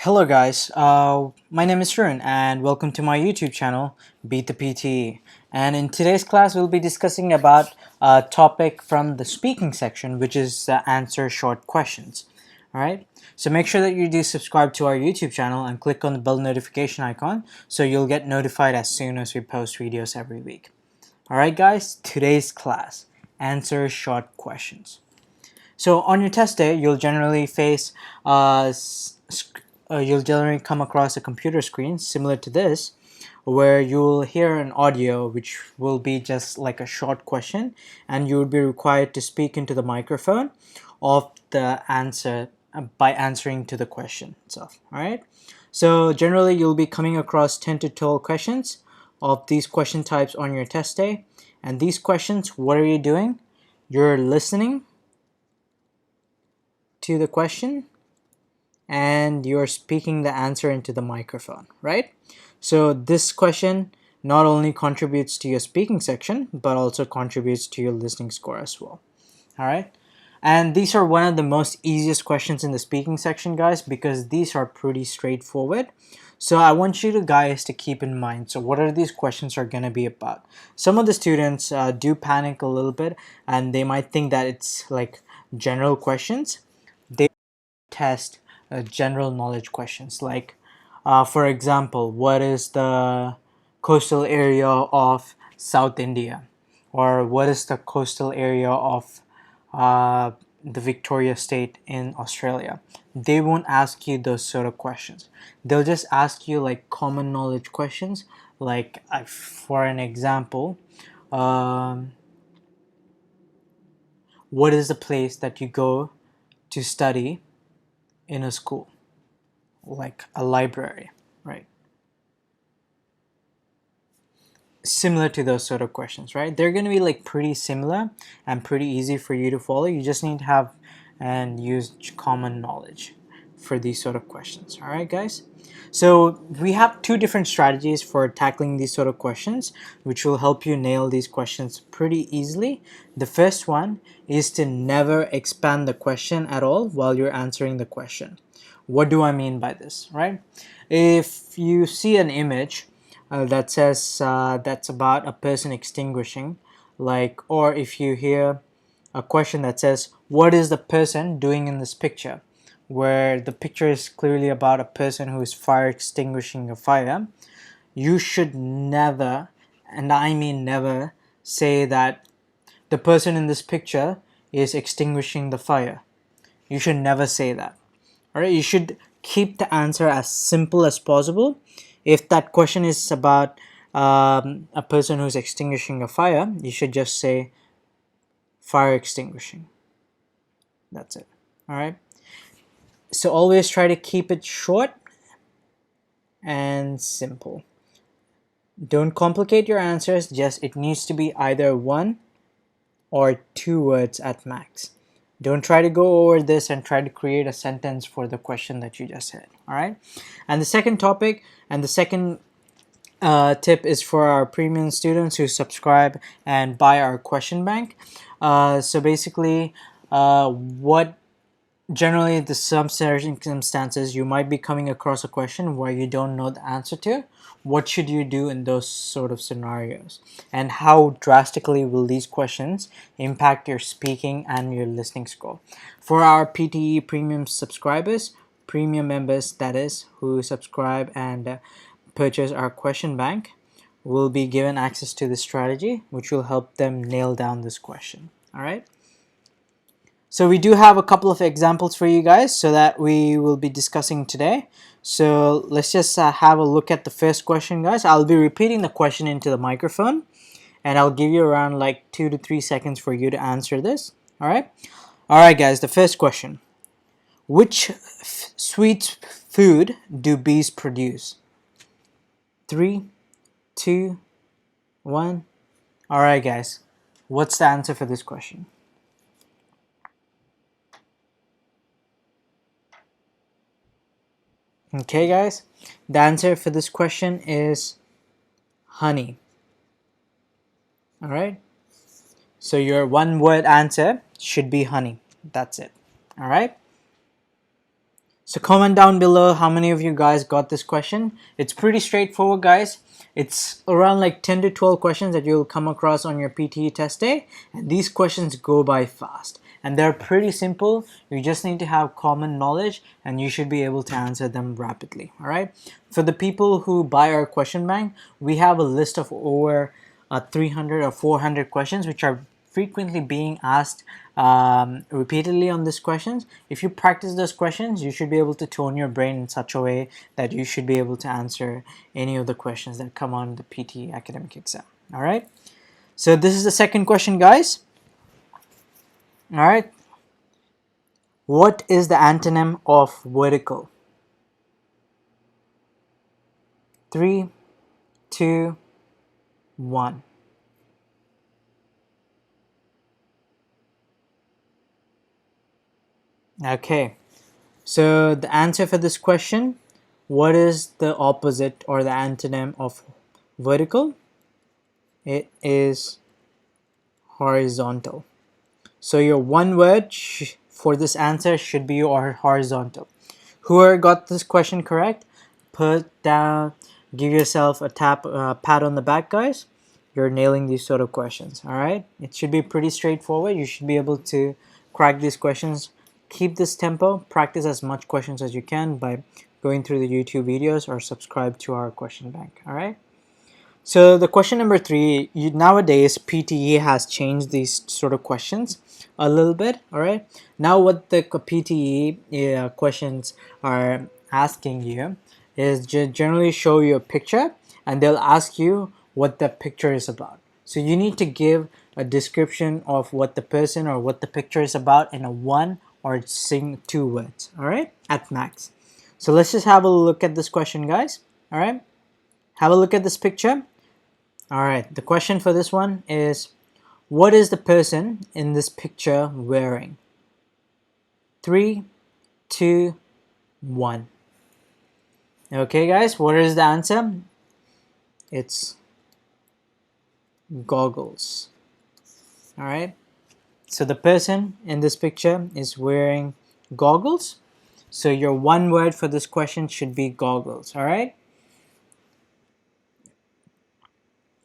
Hello guys, my name is Rune and welcome to my YouTube channel, Beat the PTE. And in today's class, we'll be discussing about a topic from the speaking section, which is answer short questions. Alright, so make sure that you do subscribe to our YouTube channel and click on the bell notification icon so you'll get notified as soon as we post videos every week. Alright guys, today's class, answer short questions. So on your test day, you'll generally face you'll generally come across a computer screen similar to this, where you'll hear an audio which will be just like a short question, and you will be required to speak into the microphone of the answer by answering to the question itself. All right. So generally, you'll be coming across 10 to 12 questions of these question types on your test day, and these questions, what are you doing? You're listening to the question and you're speaking the answer into the microphone, right? So this question not only contributes to your speaking section, but also contributes to your listening score as well. All right. And these are one of the most easiest questions in the speaking section, guys, because these are pretty straightforward. So I want you guys to keep in mind, so what are these questions are going to be about? Some of the students do panic a little bit and they might think that it's like general questions. They test general knowledge questions like, for example, what is the coastal area of South India? Or what is the coastal area of the Victoria State in Australia? They won't ask you those sort of questions. They'll just ask you like common knowledge questions, like for an example, um, what is the place that you go to study in a school? Like a library, right? Similar to those sort of questions, right? They're going to be like pretty similar and pretty easy for you to follow. You just need to have and use common knowledge for these sort of questions. All right, guys. So we have two different strategies for tackling these sort of questions, which will help you nail these questions pretty easily. The first one is to never expand the question at all while you're answering the question. What do I mean by this, right? If you see an image that says that's about a person extinguishing, like, or if you hear a question that says, what is the person doing in this picture? Where the picture is clearly about a person who is fire extinguishing a fire, you should never, and I mean never, say that the person in this picture is extinguishing the fire. You should never say that. All right, you should keep the answer as simple as possible. If that question is about a person who's extinguishing a fire, you should just say fire extinguishing. That's it. All right. So always try to keep it short and simple. Don't complicate your answers. Just it needs to be either one or two words at max. Don't try to go over this and try to create a sentence for the question that you just had. All right. And the second topic and the second tip is for our premium students who subscribe and buy our question bank. So basically, what generally the some circumstances you might be coming across a question where you don't know the answer to. What should you do in those sort of scenarios, and how drastically will these questions impact your speaking and your listening score? For our PTE premium subscribers, premium members that is, who subscribe and purchase our question bank, will be given access to this strategy which will help them nail down this question. All right. So we do have a couple of examples for you guys so that we will be discussing today. So let's just have a look at the first question, guys. I'll be repeating the question into the microphone and I'll give you around like 2 to 3 seconds for you to answer this. All right. All right, guys, the first question. Which sweet food do bees produce? 3, 2, 1. All right, guys. What's the answer for this question? Okay, guys, the answer for this question is honey. All right, so your one word answer should be honey. That's it. All right, So comment down below how many of you guys got this question. It's pretty straightforward, guys. It's around like 10 to 12 questions that you'll come across on your PTE test day, and these questions go by fast. And they're pretty simple. You just need to have common knowledge and you should be able to answer them rapidly. All right. For the people who buy our question bank, we have a list of over 300 or 400 questions which are frequently being asked repeatedly on these questions. If you practice those questions, you should be able to tone your brain in such a way that you should be able to answer any of the questions that come on the PTE academic exam. All right. So this is the second question, guys. All right. What is the antonym of vertical? 3, 2, 1. Okay, so the answer for this question, what is the opposite or the antonym of vertical? It is horizontal. So your one word for this answer should be horizontal. Whoever got this question correct, put down, give yourself a pat on the back, guys. You're nailing these sort of questions. All right, it should be pretty straightforward. You should be able to crack these questions. Keep this tempo. Practice as much questions as you can by going through the YouTube videos or subscribe to our question bank. All right. So the question number 3, nowadays PTE has changed these sort of questions a little bit. All right. Now what the PTE questions are asking you is generally show you a picture and they'll ask you what the picture is about. So you need to give a description of what the person or what the picture is about in a 1 or 2 words. All right, at max. So let's just have a look at this question, guys. All right. Have a look at this picture. All right, the question for this one is, what is the person in this picture wearing? 3, 2, 1. Okay, guys, what is the answer? It's goggles. All right, so the person in this picture is wearing goggles. So your one word for this question should be goggles. All right.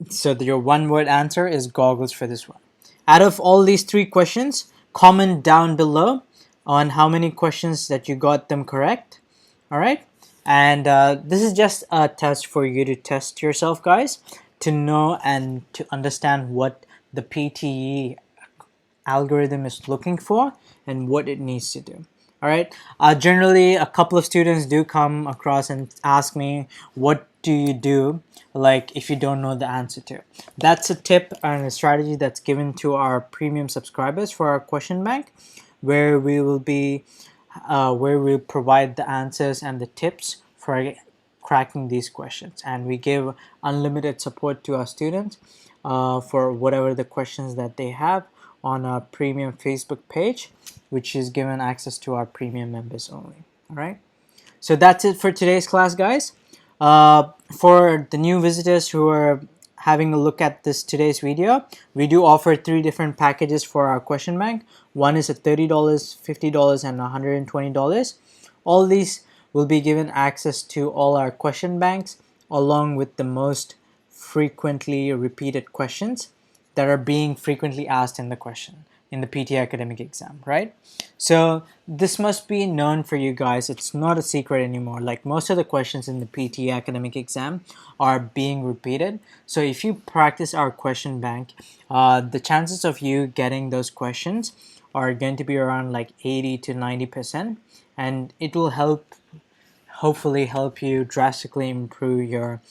So your one word answer is goggles for this one. Out of all these 3 questions, comment down below on how many questions that you got them correct. All right. And this is just a test for you to test yourself, guys, to know and to understand what the PTE algorithm is looking for and what it needs to do. All right. Generally, a couple of students do come across and ask me, what do you do like if you don't know the answer to? That's a tip and a strategy that's given to our premium subscribers for our question bank, where we will be where we provide the answers and the tips for cracking these questions, and we give unlimited support to our students for whatever the questions that they have on our premium Facebook page, which is given access to our premium members only. All right, so that's it for today's class, guys. For the new visitors who are having a look at today's video, we do offer 3 different packages for our question bank. One is at $30, $50, and $120. All these will be given access to all our question banks along with the most frequently repeated questions that are being frequently asked in the PTE academic exam, right? So this must be known for you guys. It's not a secret anymore. Like most of the questions in the PTE academic exam are being repeated. So if you practice our question bank, the chances of you getting those questions are going to be around like 80 to 90%, and it will hopefully help you drastically improve your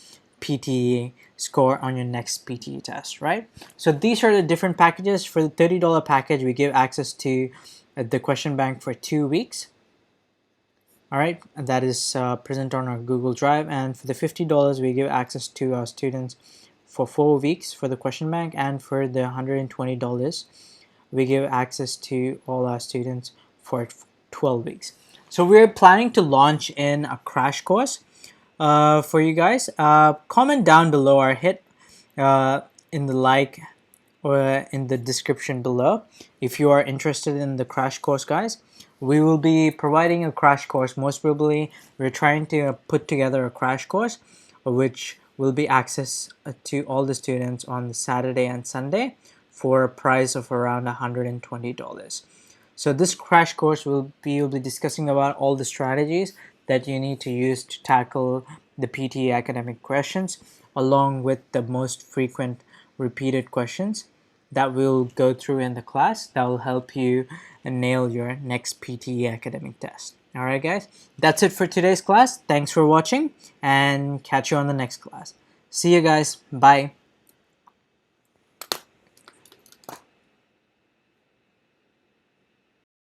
PTE score on your next PTE test, right? So these are the different packages. For the $30 package, we give access to the question bank for 2 weeks. All right, and that is present on our Google Drive. And for the $50, we give access to our students for 4 weeks for the question bank. And for the $120, we give access to all our students for 12 weeks. So we're planning to launch in a crash course for you guys. Comment down below or hit in the like in the description below. If you are interested in the crash course, guys, we will be providing a crash course. Most probably, we're trying to put together a crash course which will be access to all the students on Saturday and Sunday for a price of around $120. So this crash course will be discussing about all the strategies that you need to use to tackle the PTE academic questions, along with the most frequent repeated questions that we'll go through in the class that will help you nail your next PTE academic test. Alright guys, that's it for today's class. Thanks for watching and catch you on the next class. See you guys. Bye.